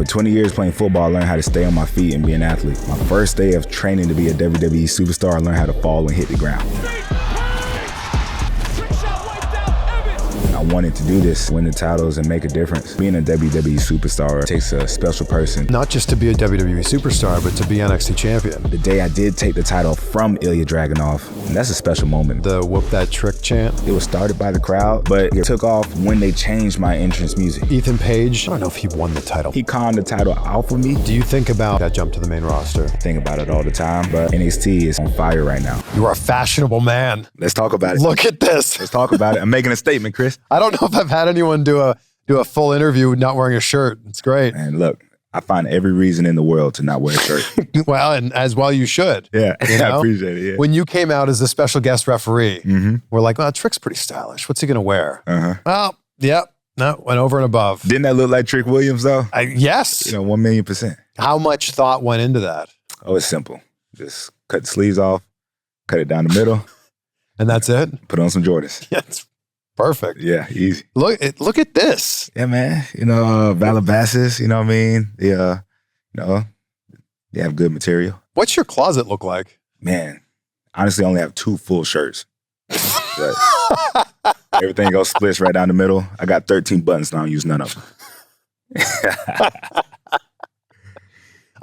for 20 years playing football, I learned how to stay on my feet and be an athlete. My first day of training to be a WWE superstar, I learned how to fall and hit the ground. I wanted to do this, win the titles and make a difference. Being a WWE superstar takes a special person. Not just to be a WWE superstar, but to be NXT champion. The day I did take the title from Ilja Dragunov, and that's a special moment. The whoop that trick chant. It was started by the crowd, but it took off when they changed my entrance music. Ethan Page, I don't know if he won the title. He conned the title out for me. Do you think about that jump to the main roster? I think about it all the time, but NXT is on fire right now. You are a fashionable man. Let's talk about it. Look at this. Let's talk about it. I'm making a statement, Chris. I don't know if I've had anyone do a full interview not wearing a shirt. It's great. And look, I find every reason in the world to not wear a shirt. Well, and as well you should. Yeah, you know? I appreciate it. Yeah. When you came out as a special guest referee, we're like, well, Trick's pretty stylish. What's he going to wear? Well, yep. No, went over and above. Didn't that look like Trick Williams, though? Yes. 1,000,000%. How much thought went into that? Oh, it's simple. Just cut the sleeves off, cut it down the middle. And that's it? Put on some Jordans. Yes. Perfect. Yeah, easy. Look at this. Yeah, man. Valabasses, you know what I mean? They have good material. What's your closet look like? Man, honestly, I only have 2 full shirts. But everything else splits right down the middle. I got 13 buttons, and I don't use none of them.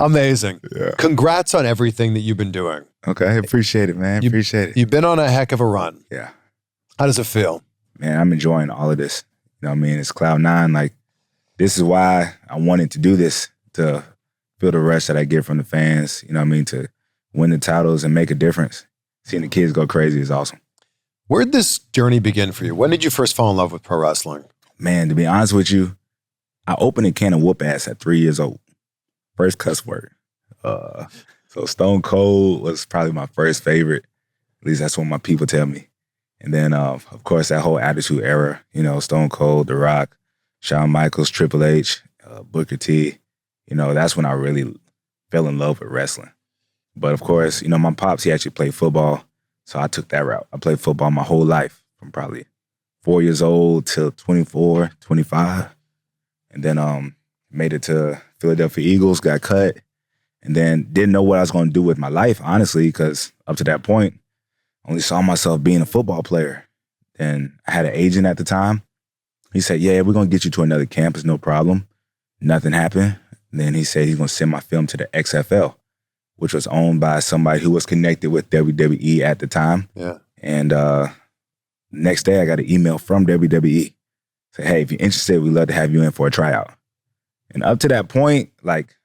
Amazing. Yeah. Congrats on everything that you've been doing. Okay, appreciate it, man. Appreciate it. You've been on a heck of a run. Yeah. How does it feel? Man, I'm enjoying all of this. You know what I mean? It's Cloud 9. Like, this is why I wanted to do this, to feel the rush that I get from the fans, you know what I mean? To win the titles and make a difference. Seeing the kids go crazy is awesome. Where'd this journey begin for you? When did you first fall in love with pro wrestling? Man, to be honest with you, I opened a can of whoop ass at 3 years old. First cuss word. So Stone Cold was probably my first favorite. At least that's what my people tell me. And then, of course, that whole Attitude Era, Stone Cold, The Rock, Shawn Michaels, Triple H, Booker T. That's when I really fell in love with wrestling. But of course, my pops, he actually played football. So I took that route. I played football my whole life from probably 4 years old till 24, 25. And then made it to Philadelphia Eagles, got cut. And then didn't know what I was going to do with my life, honestly, because up to that point, only saw myself being a football player. And I had an agent at the time. He said, yeah, we're going to get you to another campus, no problem. Nothing happened. And then he said he's going to send my film to the XFL, which was owned by somebody who was connected with WWE at the time. Yeah. And next day, I got an email from WWE. Say, hey, if you're interested, we'd love to have you in for a tryout. And up to that point, like,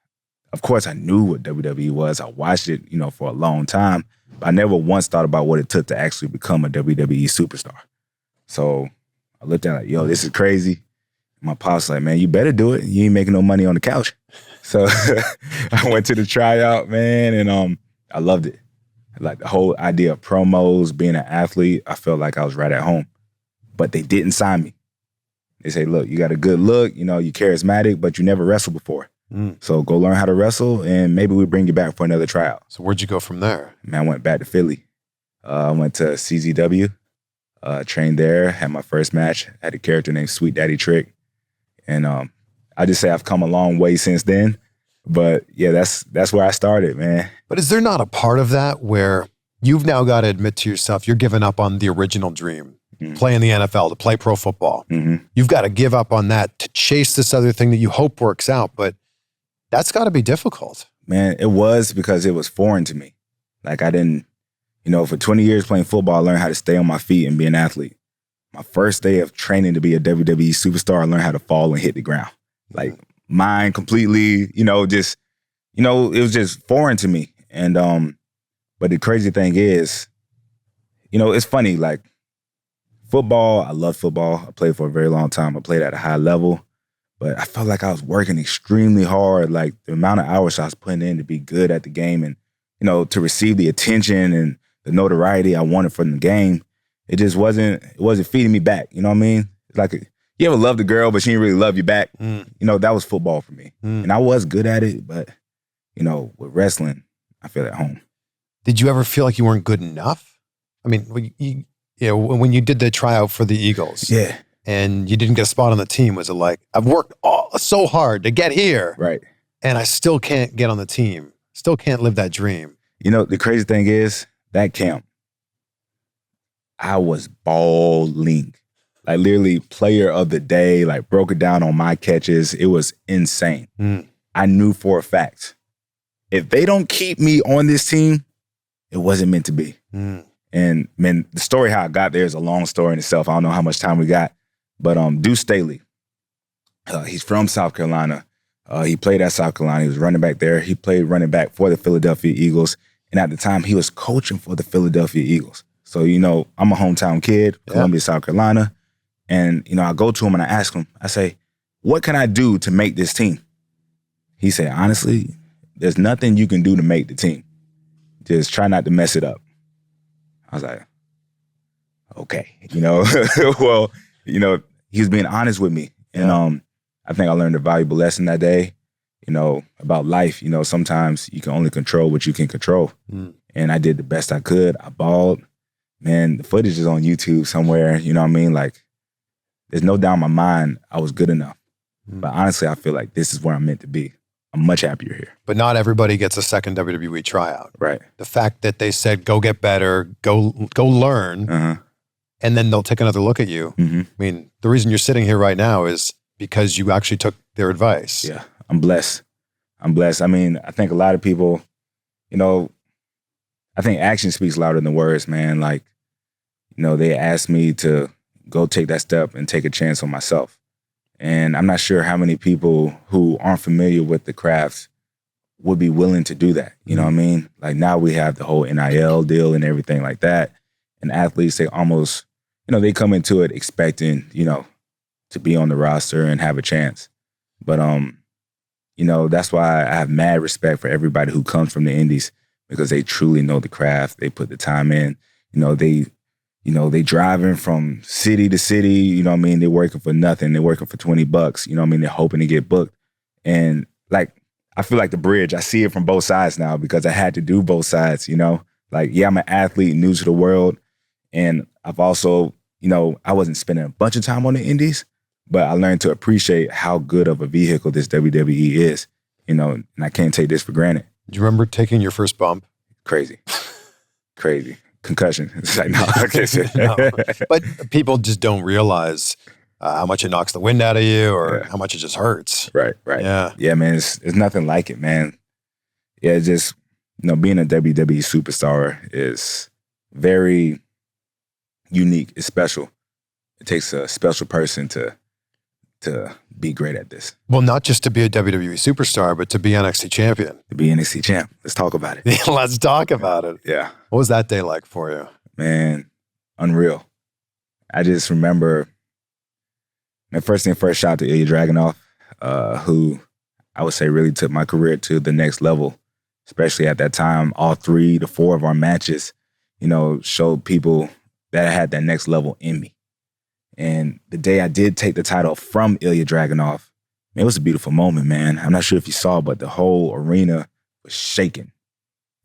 of course, I knew what WWE was. I watched it, for a long time. But I never once thought about what it took to actually become a WWE superstar. So I looked at it like, yo, this is crazy. My pop's like, man, you better do it. You ain't making no money on the couch. So I went to the tryout, man, and I loved it. Like the whole idea of promos, being an athlete, I felt like I was right at home. But they didn't sign me. They say, look, you got a good look, you're charismatic, but you never wrestled before. So go learn how to wrestle, and maybe we bring you back for another tryout. So where'd you go from there? Man, I went back to Philly. I went to CZW, trained there, had my first match, had a character named Sweet Daddy Trick. And I just say I've come a long way since then. But yeah, that's where I started, man. But is there not a part of that where you've now got to admit to yourself you're giving up on the original dream, play in the NFL, to play pro football? You've got to give up on that to chase this other thing that you hope works out. But that's got to be difficult. Man, it was, because it was foreign to me. Like I didn't, for 20 years playing football, I learned how to stay on my feet and be an athlete. My first day of training to be a WWE superstar, I learned how to fall and hit the ground. Like mine completely, it was just foreign to me. And, but the crazy thing is, it's funny, like football, I love football. I played for a very long time. I played at a high level. But I felt like I was working extremely hard, like the amount of hours I was putting in to be good at the game and, to receive the attention and the notoriety I wanted from the game. It just wasn't feeding me back. You know what I mean? Like, you ever loved a girl, but she didn't really love you back? That was football for me. And I was good at it, but, with wrestling, I feel at home. Did you ever feel like you weren't good enough? I mean, when you did the tryout for the Eagles. Yeah. And you didn't get a spot on the team, was it like, I've worked so hard to get here. Right. And I still can't get on the team. Still can't live that dream. You know, the crazy thing is, that camp, I was balling. Like literally player of the day, like broke it down on my catches. It was insane. I knew for a fact, if they don't keep me on this team, it wasn't meant to be. And man, the story how I got there is a long story in itself. I don't know how much time we got, but Deuce Staley, he's from South Carolina. He played at South Carolina. He was running back there. He played running back for the Philadelphia Eagles. And at the time, he was coaching for the Philadelphia Eagles. So, you know, I'm a hometown kid, Columbia, South Carolina. And, you know, I go to him and I ask him, I say, what can I do to make this team? He said, honestly, there's nothing you can do to make the team. Just try not to mess it up. I was like, okay, you know, well, you know, he was being honest with me. And I think I learned a valuable lesson that day, you know, about life. You know, sometimes you can only control what you can control. And I did the best I could. I balled. Man, the footage is on YouTube somewhere, you know what I mean? Like, there's no doubt in my mind I was good enough. But honestly, I feel like this is where I'm meant to be. I'm much happier here. But not everybody gets a second WWE tryout. Right. The fact that they said, go get better, go learn, and then they'll take another look at you. I mean, the reason you're sitting here right now is because you actually took their advice. Yeah, I'm blessed. I'm blessed. I mean, I think a lot of people, you know, I think action speaks louder than words, man. Like, you know, they asked me to go take that step and take a chance on myself. And I'm not sure how many people who aren't familiar with the crafts would be willing to do that. You know what I mean? Like now we have the whole NIL deal and everything like that. And athletes, they almost, you know, they come into it expecting, you know, to be on the roster and have a chance. But, you know, that's why I have mad respect for everybody who comes from the indies because they truly know the craft. They put the time in. They driving from city to city, you know what I mean? They're working for nothing. They're working for $20, you know what I mean? They're hoping to get booked. And like, I feel like the bridge, I see it from both sides now because I had to do both sides, you know? Like, yeah, I'm an athlete, new to the world. And I've also, you know, I wasn't spending a bunch of time on the indies, but I learned to appreciate how good of a vehicle this WWE is, you know, and I can't take this for granted. Do you remember taking your first bump? Crazy. Concussion. It's like, no, I can't say that. No. But people just don't realize how much it knocks the wind out of you or how much it just hurts. Right. Yeah, man, it's nothing like it, man. Yeah, it's just, you know, being a WWE superstar is very unique. It's special. It takes a special person to be great at this. Well, not just to be a WWE superstar, but to be NXT champion. To be NXT champ. Let's talk about it. Let's talk about it. Yeah. What was that day like for you? Man, unreal. I just remember, my first shout out to Ilja Dragunov, who I would say really took my career to the next level, especially at that time. All 3 to 4 of our matches, you know, showed people that I had that next level in me. And the day I did take the title from Ilja Dragunov, it was a beautiful moment, man. I'm not sure if you saw, but the whole arena was shaking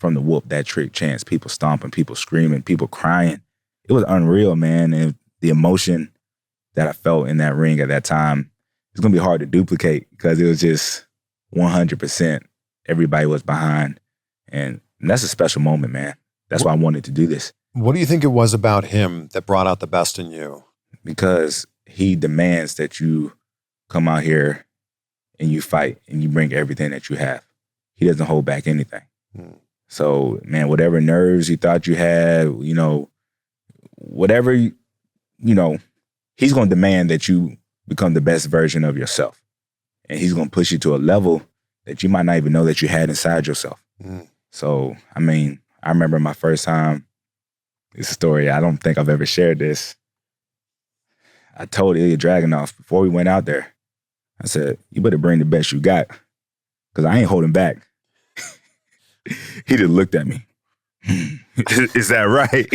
from the whoop, that trick chants, people stomping, people screaming, people crying. It was unreal, man. And the emotion that I felt in that ring at that time, it's going to be hard to duplicate because it was just 100%. Everybody was behind. And that's a special moment, man. That's why I wanted to do this. What do you think it was about him that brought out the best in you? Because he demands that you come out here and you fight and you bring everything that you have. He doesn't hold back anything. So, man, whatever nerves you thought you had, you know, whatever, you know, he's going to demand that you become the best version of yourself. And he's going to push you to a level that you might not even know that you had inside yourself. So, I mean, I remember my first time, it's a story, I don't think I've ever shared this. I told Ilja Dragunov before we went out there, I said, you better bring the best you got because I ain't holding back. He just looked at me. Is that right?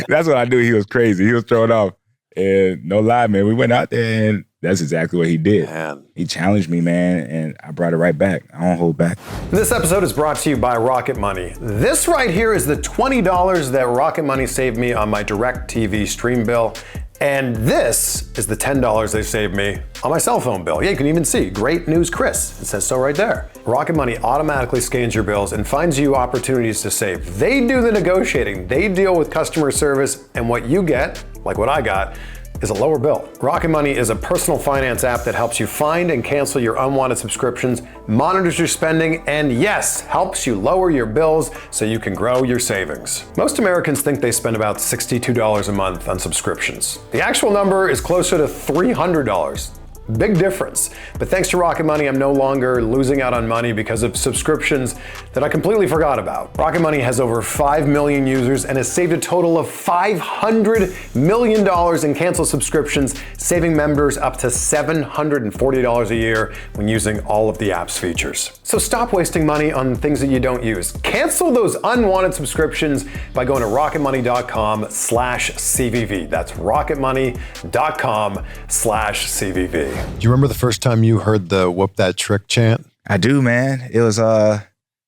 That's what I knew. He was crazy. He was thrown off. And no lie, man, we went out there and that's exactly what he did. Man. He challenged me, man, and I brought it right back. I don't hold back. This episode is brought to you by Rocket Money. This right here is the $20 that Rocket Money saved me on my DirecTV stream bill. And this is the $10 they saved me on my cell phone bill. Yeah, you can even see, great news, Chris. It says so right there. Rocket Money automatically scans your bills and finds you opportunities to save. They do the negotiating. They deal with customer service, and what you get, like what I got, is a lower bill. Rocket Money is a personal finance app that helps you find and cancel your unwanted subscriptions, monitors your spending, and yes, helps you lower your bills so you can grow your savings. Most Americans think they spend about $62 a month on subscriptions. The actual number is closer to $300. Big difference. But thanks to Rocket Money, I'm no longer losing out on money because of subscriptions that I completely forgot about. Rocket Money has over 5 million users and has saved a total of $500 million in canceled subscriptions, saving members up to $740 a year when using all of the app's features. So stop wasting money on things that you don't use. Cancel those unwanted subscriptions by going to rocketmoney.com/CVV. That's rocketmoney.com/CVV. Do you remember the first time you heard the whoop that trick chant? I do, man. It was, I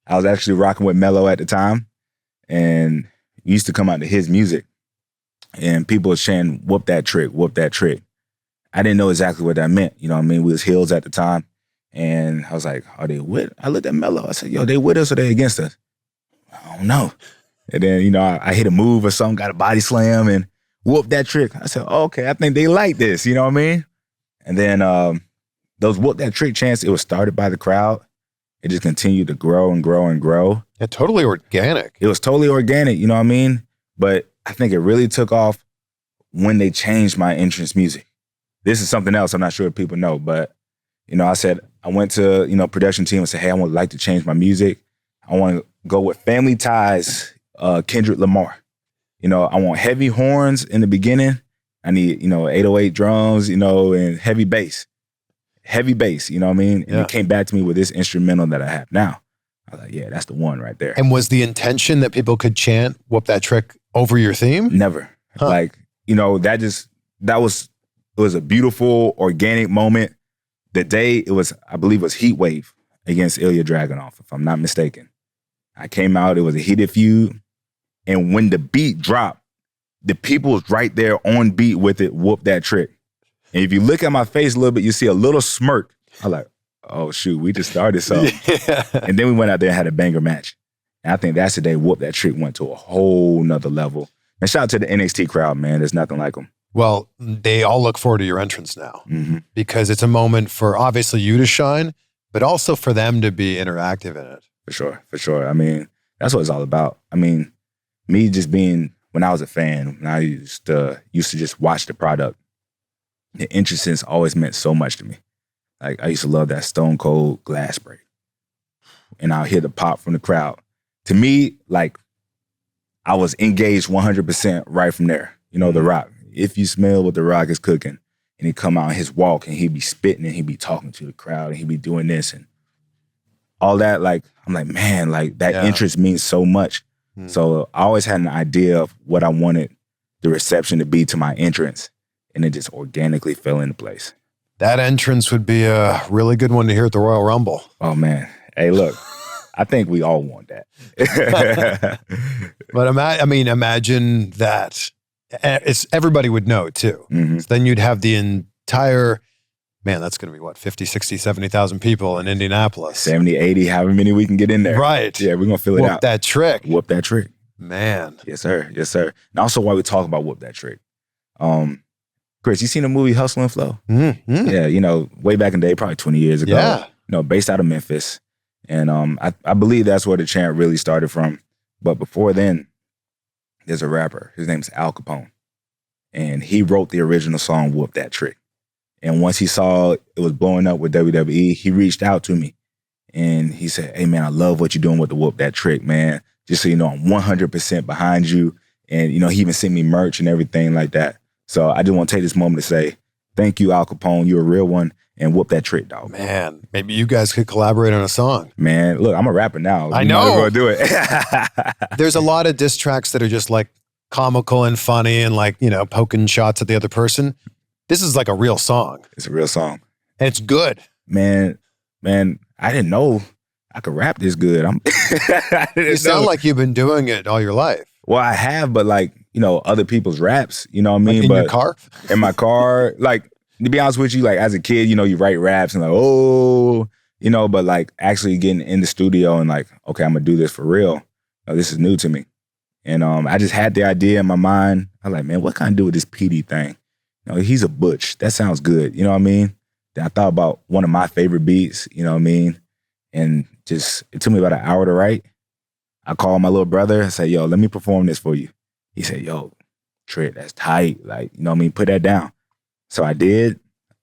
was actually rocking with Melo at the time, and he used to come out to his music, and people were chanting, whoop that trick, whoop that trick. I didn't know exactly what that meant. You know what I mean? We was heels at the time, and I was like, are they with? I looked at Melo. I said, yo, they with us or they against us? I don't know. And then, you know, I hit a move or something, got a body slam, and whoop that trick. I said, oh, okay, I think they like this. You know what I mean? And then those whoop that trick chants, it was started by the crowd. It just continued to grow and grow and grow. Yeah, totally organic. It was totally organic, you know what I mean? But I think it really took off when they changed my entrance music. This is something else I'm not sure if people know, but, you know, I said, I went to, you know, production team and said, hey, I would like to change my music. I want to go with Family Ties, Kendrick Lamar. You know, I want heavy horns in the beginning. I need, you know, 808 drums, you know, and heavy bass. Heavy bass, you know what I mean? And it came back to me with this instrumental that I have now. I was like, yeah, that's the one right there. And was the intention that people could chant whoop that trick over your theme? Never. Like, you know, it was a beautiful, organic moment. The day it was, I believe it was Heat Wave against Ilja Dragunov, if I'm not mistaken. I came out, it was a heated feud. And when the beat dropped, the people was right there on beat with it, whoop that trick. And if you look at my face a little bit, you see a little smirk. I'm like, oh, shoot, we just started something. Yeah. And then we went out there and had a banger match. And I think that's the day whoop that trick went to a whole nother level. And shout out to the NXT crowd, man. There's nothing like them. Well, they all look forward to your entrance now because it's a moment for obviously you to shine, but also for them to be interactive in it. For sure, for sure. I mean, that's what it's all about. I mean, me just being, when I was a fan, when I used to just watch the product, the entrance always meant so much to me. Like, I used to love that Stone Cold glass break. And I'll hear the pop from the crowd. To me, like, I was engaged 100% right from there. You know, The Rock. If you smell what The Rock is cooking, and he'd come out on his walk, and he'd be spitting, and he'd be talking to the crowd, and he'd be doing this, and all that, like, I'm like, man, like, that interest means so much. So I always had an idea of what I wanted the reception to be to my entrance, and it just organically fell into place. That entrance would be a really good one to hear at the Royal Rumble. Oh, man. Hey, look, I think we all want that. But imagine that. Everybody would know, too. So then you'd have the entire... Man, that's going to be what, 50, 60, 70,000 people in Indianapolis. 70, 80, however many we can get in there. Right. Yeah, we're going to fill it out. Whoop that trick. Whoop that trick. Man. Yes, sir. Yes, sir. And also why we talk about whoop that trick. Chris, you seen the movie Hustle and Flow? Yeah, you know, way back in the day, probably 20 years ago. Yeah. You know, based out of Memphis. And I believe that's where the chant really started from. But before then, there's a rapper. His name's Al Capone. And he wrote the original song, Whoop That Trick. And once he saw it was blowing up with WWE, he reached out to me. And he said, hey, man, I love what you're doing with the Whoop That Trick, man. Just so you know, I'm 100% behind you. And, you know, he even sent me merch and everything like that. So I just want to take this moment to say, thank you, Al Capone. You're a real one. And whoop that trick, dog. Man, maybe you guys could collaborate on a song. Man, look, I'm a rapper now. I know. Might as well do it. There's a lot of diss tracks that are just like comical and funny and like, you know, poking shots at the other person. This is like a real song. It's a real song. And it's good. Man, I didn't know I could rap this good. You sound like you've been doing it all your life. Well, I have, but like, other people's raps, you know what I mean? Like in your car? In my car, like, to be honest with you, like, as a kid, you write raps and like, oh, but like actually getting in the studio and like, okay, I'm gonna do this for real. This is new to me. And I just had the idea in my mind. I was like, man, what can I do with this PD thing? He's a butch. That sounds good. You know what I mean? Then I thought about one of my favorite beats, you know what I mean? And just, it took me about an hour to write. I called my little brother and said, yo, let me perform this for you. He said, yo, Trick, that's tight. Like, you know what I mean? Put that down. So I did.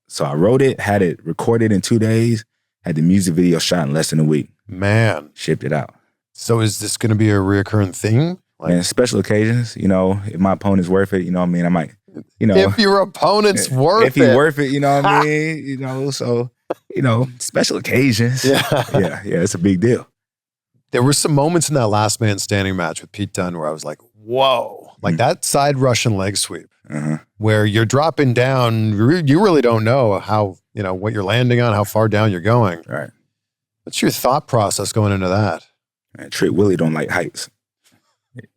So I wrote it, had it recorded in 2 days, had the music video shot in less than a week. Man. Shipped it out. So is this going to be a reoccurring thing? And special occasions, if my opponent's worth it, you know what I mean? I might, If your opponent's worth it. If he's worth it, you know what I mean? So, special occasions. Yeah, it's a big deal. There were some moments in that last man standing match with Pete Dunne where I was like, whoa. Like that side Russian leg sweep where you're dropping down, you really don't know how, what you're landing on, how far down you're going. Right. What's your thought process going into that? Man, Trick Willie don't like heights.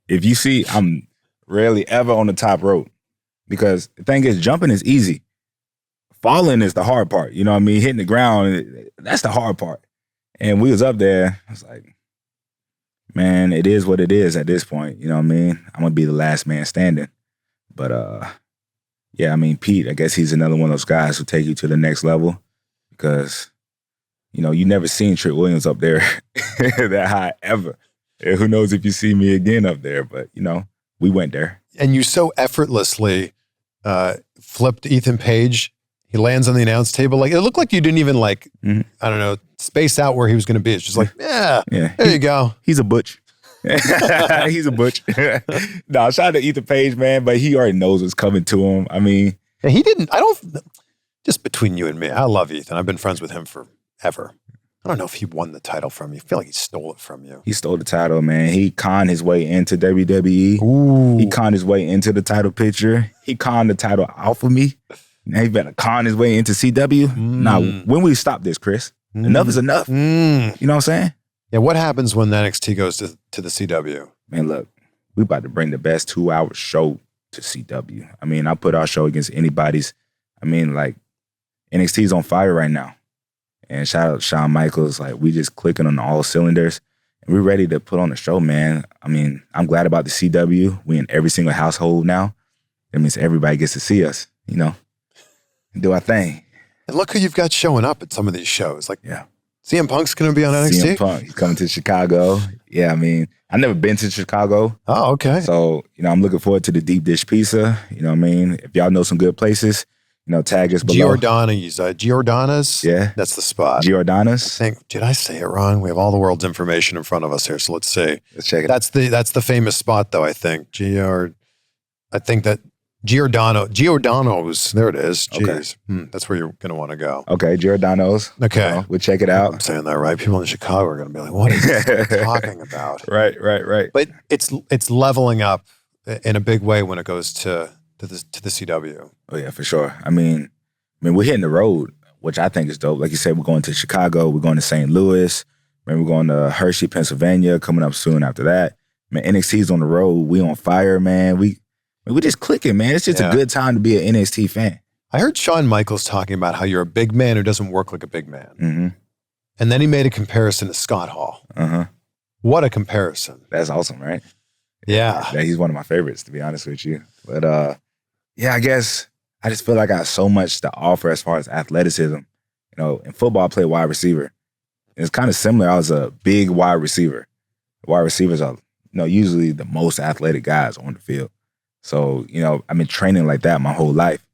If you see, I'm rarely ever on the top rope because the thing is, jumping is easy. Falling is the hard part. You know what I mean? Hitting the ground, that's the hard part. And we was up there. I was like, man, it is what it is at this point. You know what I mean? I'm going to be the last man standing. But, yeah, I mean, Pete, I guess he's another one of those guys who take you to the next level because, you never seen Trick Williams up there that high ever. And who knows if you see me again up there, but, we went there. And you so effortlessly flipped Ethan Page. He lands on the announce table. Like, it looked like you didn't even I don't know, space out where he was going to be. It's just like, there you go. He's a butch. He's a butch. No, shout out to Ethan Page, man, but he already knows what's coming to him. I mean. And just between you and me, I love Ethan. I've been friends with him forever. I don't know if he won the title from you. I feel like he stole it from you. He stole the title, man. He conned his way into WWE. Ooh. He conned his way into the title picture. He conned the title off of me. Now he better con his way into CW. Now, when we stop this, Chris? Enough is enough. You know what I'm saying? Yeah, what happens when NXT goes to the CW? Man, look, we about to bring the best 2-hour show to CW. I mean, I put our show against anybody's. I mean, like, NXT's on fire right now. And shout out Shawn Michaels, like, we just clicking on all cylinders. And we're ready to put on the show, man. I mean, I'm glad about the CW. We in every single household now. That means everybody gets to see us, do our thing. And look who you've got showing up at some of these shows. Like, CM Punk's going to be on NXT? CM Punk, he's coming to Chicago. Yeah, I mean, I've never been to Chicago. Oh, okay. So, I'm looking forward to the deep dish pizza. You know what I mean? If y'all know some good places, tag us below. Giordano's? Yeah. That's the spot. Giordano's? Did I say it wrong? We have all the world's information in front of us here, so let's see. Let's check it. That's the famous spot, though, I think. I think that Giordano's, there it is. Jeez. Okay. That's where you're going to want to go. Okay, Giordano's. Okay. We'll check it out. I'm saying that right. People in Chicago are going to be like, what is this talking about? Right. But it's leveling up in a big way when it goes to the CW. Oh, yeah, for sure. I mean, we're hitting the road, which I think is dope. Like you said, we're going to Chicago. We're going to St. Louis. We're going to Hershey, Pennsylvania, coming up soon after that. Man, NXT's on the road. We on fire, man. We're just clicking, man. It's just a good time to be an NXT fan. I heard Shawn Michaels talking about how you're a big man who doesn't work like a big man. Mm-hmm. And then he made a comparison to Scott Hall. What a comparison. That's awesome, right? Yeah. He's one of my favorites, to be honest with you. But, I guess I just feel like I have so much to offer as far as athleticism. In football, I play wide receiver. It's kind of similar. I was a big wide receiver. Wide receivers are, usually the most athletic guys on the field. So, I've been training like that my whole life.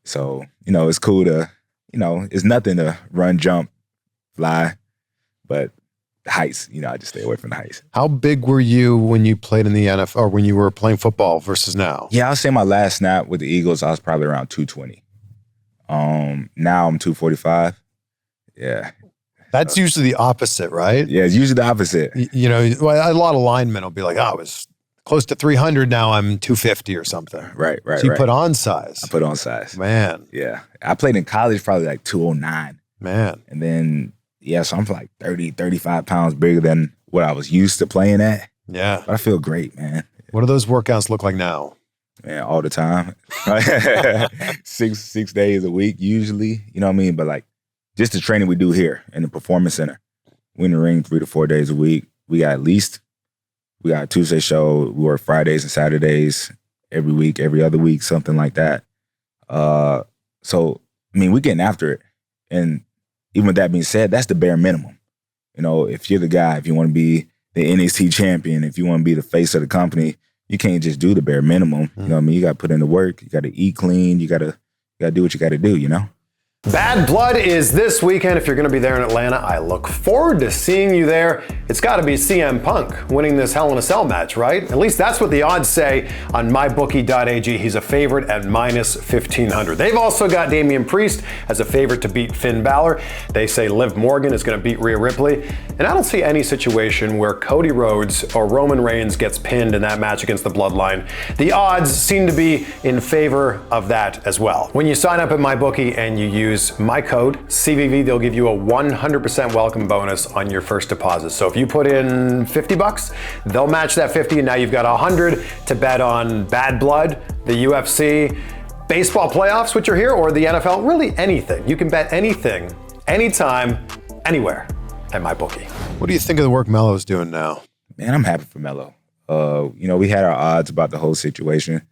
So, it's cool to, it's nothing to run, jump, fly, but the heights, I just stay away from the heights. How big were you when you played in the NFL or when you were playing football versus now? Yeah, I'll say my last snap with the Eagles, I was probably around 220. Now I'm 245. Yeah. That's usually the opposite, right? Yeah, it's usually the opposite. A lot of linemen will be like, I was close to 300, now I'm 250 or something. Right. So you put on size. I put on size. Man. Yeah. I played in college probably like 209. Man. And then, so I'm like 30, 35 pounds bigger than what I was used to playing at. Yeah. But I feel great, man. What do those workouts look like now? Man, all the time. 6 days a week usually, you know what I mean? But like just the training we do here in the Performance Center. We in the ring 3 to 4 days a week. We got a Tuesday show. We work Fridays and Saturdays every week, every other week, something like that. So, I mean, we're getting after it. And even with that being said, that's the bare minimum. You know, if you're the guy, if you want to be the NXT champion, if you want to be the face of the company, you can't just do the bare minimum. You know what I mean? You got to put in the work. You got to eat clean. You got to do what you got to do, you know? Bad Blood is this weekend. If you're going to be there in Atlanta, I look forward to seeing you there. It's got to be CM Punk winning this Hell in a Cell match, right? At least that's what the odds say on mybookie.ag. He's a favorite at minus 1,500. They've also got Damian Priest as a favorite to beat Finn Balor. They say Liv Morgan is going to beat Rhea Ripley. And I don't see any situation where Cody Rhodes or Roman Reigns gets pinned in that match against the Bloodline. The odds seem to be in favor of that as well. When you sign up at MyBookie and you use my code CVV, they'll give you a 100% welcome bonus on your first deposit. So if you put in $50, they'll match that 50, and now you've got 100 to bet on Bad Blood, the UFC, baseball playoffs, which are here, or the NFL, really anything. You can bet anything, anytime, anywhere at MyBookie. What do you think of the work Melo's doing now? Man, I'm happy for Melo. You know, we had our odds about the whole situation,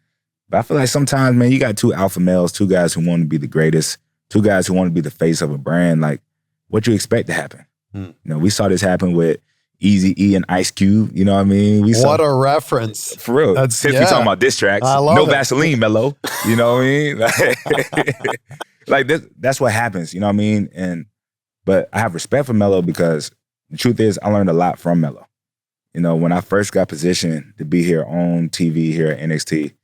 but I feel like sometimes, man, you got 2 alpha males, 2 guys who want to be the greatest, 2 guys who want to be the face of a brand. Like, what you expect to happen? You know, we saw this happen with Eazy-E and Ice Cube. You know what I mean? What a reference. For real. Since we talking about diss tracks, no Vaseline, Melo. You know what I mean? Like that's what happens. You know what I mean? But I have respect for Melo because the truth is I learned a lot from Melo. You know, when I first got positioned to be here on TV here at NXT,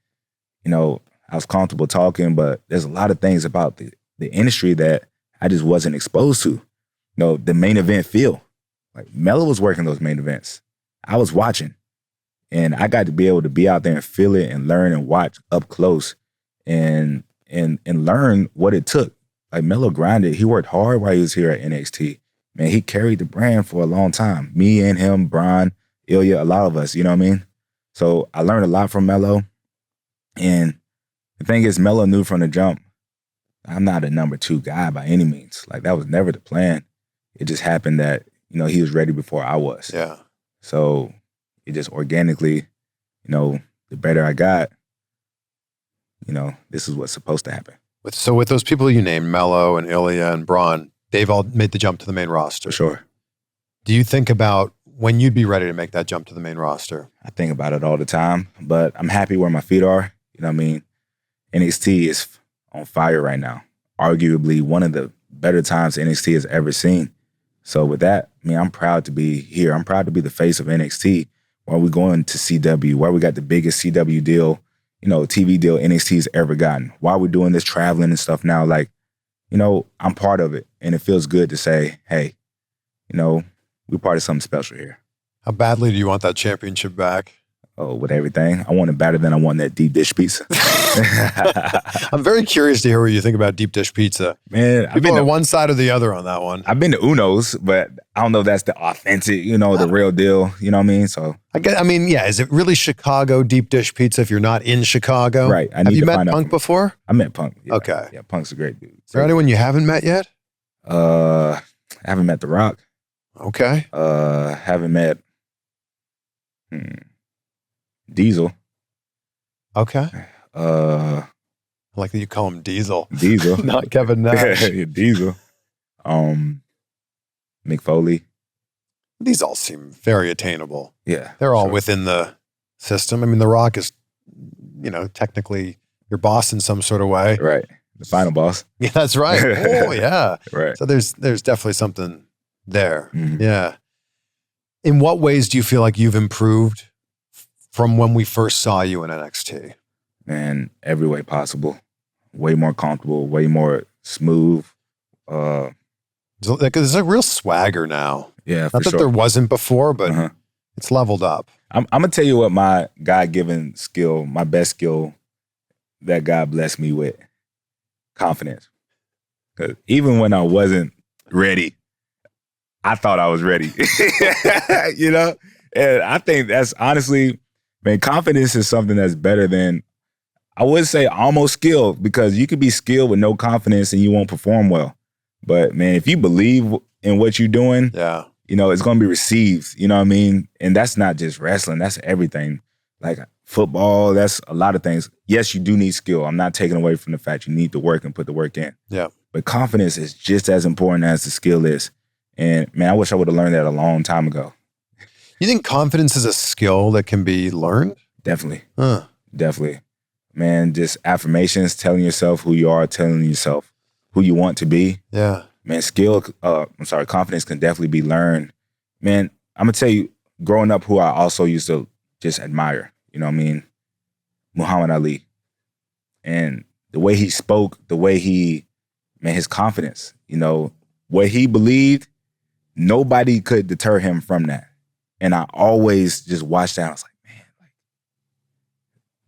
you know, I was comfortable talking, but there's a lot of things about the industry that I just wasn't exposed to. You know, the main event feel. Like Melo was working those main events. I was watching. And I got to be able to be out there and feel it and learn and watch up close and learn what it took. Like Melo grinded. He worked hard while he was here at NXT. Man, he carried the brand for a long time. Me and him, Brian, Ilja, a lot of us, you know what I mean? So I learned a lot from Melo. And the thing is, Melo knew from the jump, I'm not a number 2 guy by any means. Like, that was never the plan. It just happened that, you know, he was ready before I was. Yeah. So it just organically, you know, the better I got, you know, this is what's supposed to happen. So with those people you named, Melo and Ilja and Braun, they've all made the jump to the main roster. For sure. Do you think about when you'd be ready to make that jump to the main roster? I think about it all the time, but I'm happy where my feet are. You know what I mean? NXT is on fire right now. Arguably one of the better times NXT has ever seen. So with that, I mean, I'm proud to be here. I'm proud to be the face of NXT while we're going to CW, where we got the biggest CW deal, you know, TV deal NXT's ever gotten. While we're doing this traveling and stuff now, like, you know, I'm part of it. And it feels good to say, hey, you know, we're part of something special here. How badly do you want that championship back? Oh, with everything. I want it better than I want that deep dish pizza. I'm very curious to hear what you think about deep dish pizza. Man, I've been on one side or the other on that one. I've been to Uno's, but I don't know if that's the authentic, you know, the real deal. You know what I mean? So I mean, yeah. Is it really Chicago deep dish pizza if you're not in Chicago? Right. Have you met Punk before? I met Punk. Yeah. Okay. Yeah, Punk's a great dude. Is there anyone you haven't met yet? I haven't met The Rock. Okay. Haven't met Diesel. Okay. I like that you call him Diesel. Diesel. Not Kevin Nash. Yeah, Diesel. Mick Foley. These all seem very attainable. Yeah. They're all within the system. I mean, The Rock is, you know, technically your boss in some sort of way. Right. The final boss. Yeah, that's right. Oh, yeah. Right. So there's definitely something there. Mm-hmm. Yeah. In what ways do you feel like you've improved from when we first saw you in NXT? Man, every way possible. Way more comfortable, way more smooth. There's a real swagger now. Yeah, for Not that sure. there wasn't before, but it's leveled up. I'm going to tell you what my God-given skill, my best skill that God blessed me with. Confidence. 'Cause even when I wasn't ready, I thought I was ready. You know? And I think that's honestly, Man, confidence is something that's better than, I would say almost skill, because you could be skilled with no confidence and you won't perform well. But man, if you believe in what you're doing, it's going to be received. You know what I mean? And that's not just wrestling. That's everything. Like football, that's a lot of things. Yes, you do need skill. I'm not taking away from the fact you need to work and put the work in. Yeah. But confidence is just as important as the skill is. And man, I wish I would have learned that a long time ago. You think confidence is a skill that can be learned? Definitely. Definitely. Man, just affirmations, telling yourself who you are, telling yourself who you want to be. Yeah. Man, confidence can definitely be learned. Man, I'm going to tell you, growing up, who I also used to just admire, you know what I mean? Muhammad Ali. And the way he spoke, the way his confidence, what he believed, nobody could deter him from that. And I always just watched that. I was like, man,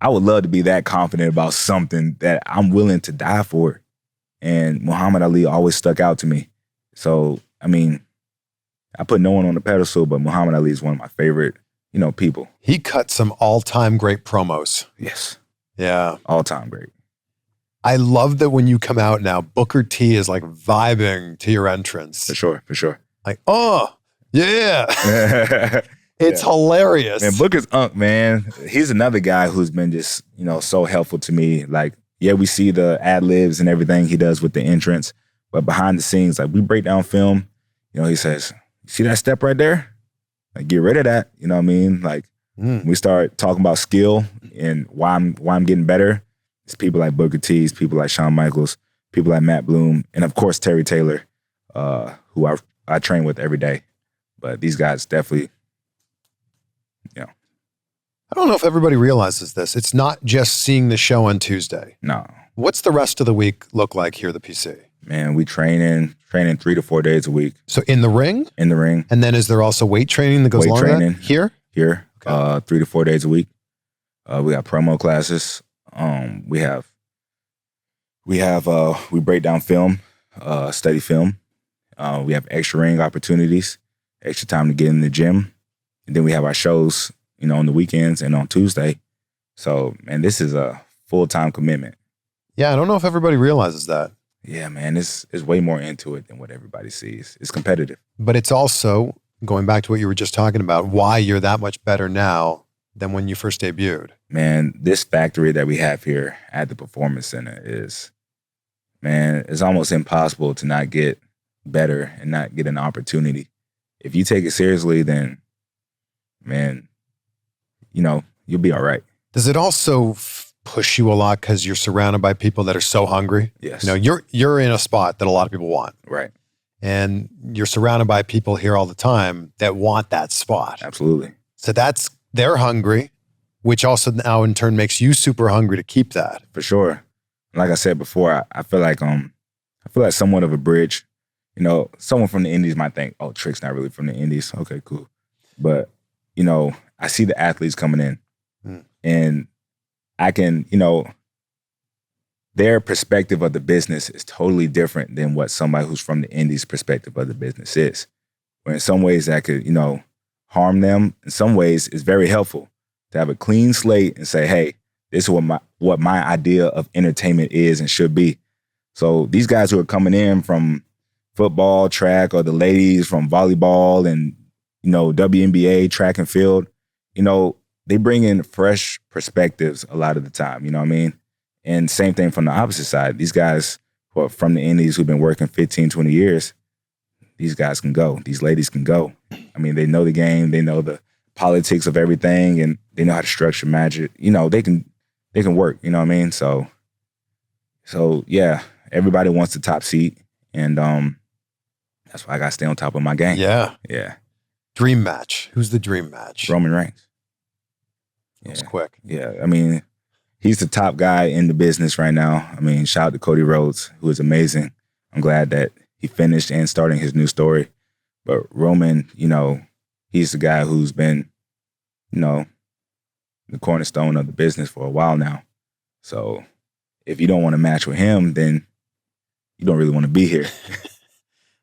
I would love to be that confident about something that I'm willing to die for. And Muhammad Ali always stuck out to me. So, I mean, I put no one on the pedestal, but Muhammad Ali is one of my favorite, people. He cut some all-time great promos. Yes. Yeah. All-time great. I love that when you come out now, Booker T is like vibing to your entrance. For sure. Like, oh, yeah. It's hilarious. And Booker's Unk, man, he's another guy who's been just, so helpful to me. Like, yeah, we see the ad-libs and everything he does with the entrance, but behind the scenes, like we break down film, he says, see that step right there? Like, get rid of that. You know what I mean? Like, we start talking about skill and why I'm getting better. It's people like Booker T, people like Shawn Michaels, people like Matt Bloom, and of course Terry Taylor, who I train with every day. But these guys definitely, I don't know if everybody realizes this. It's not just seeing the show on Tuesday. No. What's the rest of the week look like here at the PC? Man, we training 3 to 4 days a week. So in the ring? In the ring. And then is there also weight training that goes along with that? Here? Here. Okay. 3 to 4 days a week. We got promo classes. We break down film, study film. We have extra ring opportunities, extra time to get in the gym. And then we have our shows, on the weekends and on Tuesday. So, man, this is a full-time commitment. Yeah, I don't know if everybody realizes that. Yeah, man, it's way more into it than what everybody sees. It's competitive. But it's also, going back to what you were just talking about, why you're that much better now than when you first debuted. Man, this factory that we have here at the Performance Center it's almost impossible to not get better and not get an opportunity. If you take it seriously, then, man, you'll be all right. Does it also push you a lot because you're surrounded by people that are so hungry? Yes. You're in a spot that a lot of people want. Right. And you're surrounded by people here all the time that want that spot. Absolutely. So they're hungry, which also now in turn makes you super hungry to keep that. For sure. Like I said before, I feel like somewhat of a bridge. Someone from the Indies might think, oh, Trick's not really from the Indies. Okay, cool. But, I see the athletes coming in and I can, their perspective of the business is totally different than what somebody who's from the Indies perspective of the business is. Where in some ways that could, harm them. In some ways, it's very helpful to have a clean slate and say, hey, this is what my idea of entertainment is and should be. So these guys who are coming in from football, track, or the ladies from volleyball and, WNBA, track and field, they bring in fresh perspectives a lot of the time, you know what I mean? And same thing from the opposite side. These guys who are from the Indies who've been working 15, 20 years, these guys can go. These ladies can go. I mean, they know the game. They know the politics of everything, and they know how to structure magic. They can work, you know what I mean? So yeah, everybody wants the top seat, and that's why I got to stay on top of my game. Yeah. Yeah. Dream match. Who's the dream match? Roman Reigns. That was quick. Yeah. I mean, he's the top guy in the business right now. I mean, shout out to Cody Rhodes, who is amazing. I'm glad that he finished and starting his new story. But Roman, he's the guy who's been, the cornerstone of the business for a while now. So if you don't want to match with him, then you don't really want to be here.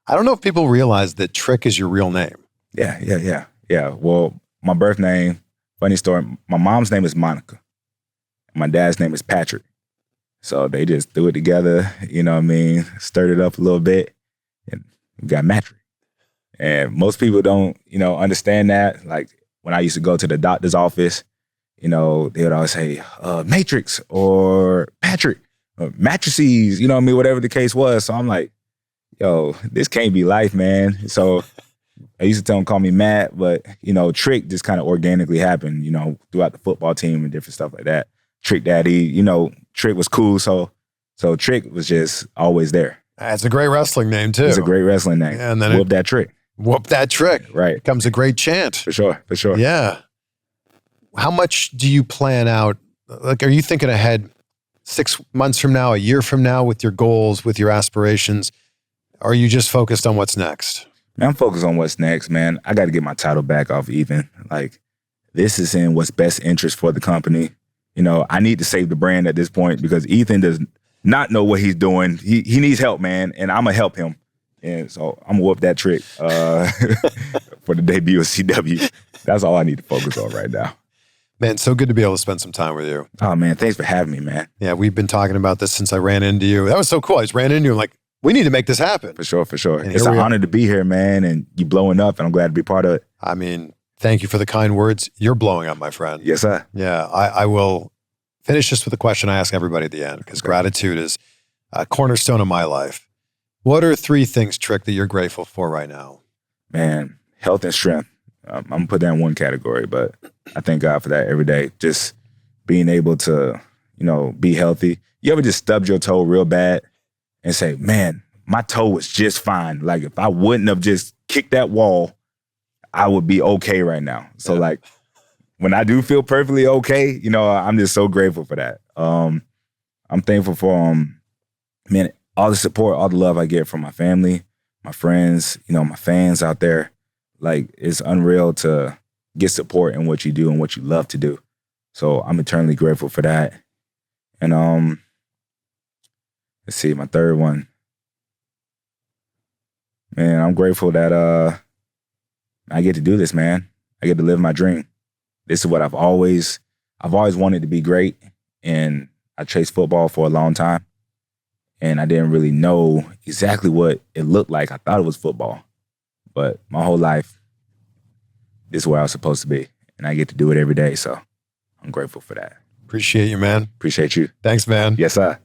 I don't know if people realize that Trick is your real name. Yeah. Well, my birth name, funny story. My mom's name is Monica. My dad's name is Patrick. So they just threw it together, you know what I mean, stirred it up a little bit, and we got Matrick. And most people don't, understand that. Like when I used to go to the doctor's office, they would always say, Matrix or Patrick or matrices, whatever the case was. So I'm like, yo, this can't be life, man. So I used to tell him, call me Matt, but, Trick just kind of organically happened, throughout the football team and different stuff like that. Trick Daddy, Trick was cool. So Trick was just always there. That's a great wrestling name, too. It's a great wrestling name. Yeah, and then Whoop that trick. Whoop that trick. Right. Becomes a great chant. For sure. Yeah. How much do you plan out? Like, are you thinking ahead 6 months from now, a year from now with your goals, with your aspirations? Or are you just focused on what's next? Man, I'm focused on what's next, man. I got to get my title back off Ethan. Like, this is in what's best interest for the company. I need to save the brand at this point because Ethan does not know what he's doing. He needs help, man, and I'm going to help him. And so I'm going to whoop that trick for the debut of CW. That's all I need to focus on right now. Man, so good to be able to spend some time with you. Oh, man, thanks for having me, man. Yeah, we've been talking about this since I ran into you. That was so cool. I just ran into you and like, we need to make this happen. For sure. And it's an honor to be here, man, and you blowing up, and I'm glad to be part of it. I mean, thank you for the kind words. You're blowing up, my friend. Yes, sir. Yeah, I will finish this with a question I ask everybody at the end because gratitude is a cornerstone of my life. What are 3 things, Trick, that you're grateful for right now? Man, health and strength. I'm going to put that in one category, but I thank God for that every day. Just being able to, be healthy. You ever just stubbed your toe real bad and say, man, my toe was just fine. Like if I wouldn't have just kicked that wall, I would be okay right now. So like when I do feel perfectly okay, I'm just so grateful for that. I'm thankful for, man, all the support, all the love I get from my family, my friends, my fans out there. Like it's unreal to get support in what you do and what you love to do. So I'm eternally grateful for that. And let's see, my third one. Man, I'm grateful that I get to do this, man. I get to live my dream. This is what I've always wanted to be great. And I chased football for a long time. And I didn't really know exactly what it looked like. I thought it was football. But my whole life, this is where I was supposed to be. And I get to do it every day. So I'm grateful for that. Appreciate you, man. Appreciate you. Thanks, man. Yes, sir.